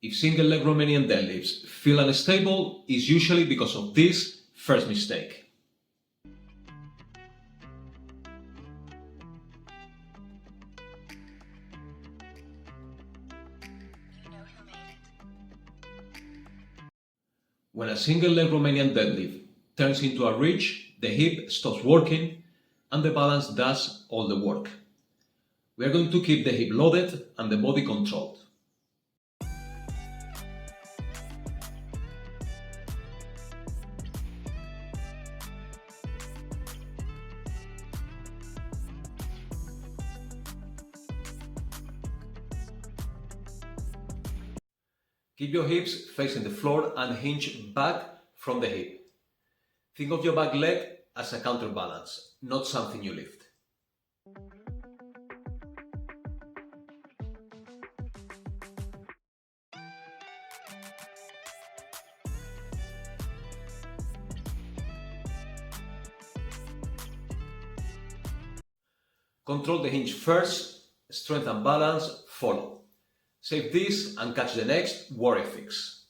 If single leg Romanian deadlifts feel unstable, it's usually because of this first mistake. When a single leg Romanian deadlift turns into a ridge, the hip stops working and the balance does all the work. We are going to keep the hip loaded and the body controlled. Keep your hips facing the floor and hinge back from the hip. Think of your back leg as a counterbalance, not something you lift. Control the hinge first, strength and balance follow. Save this and catch the next warrior fix.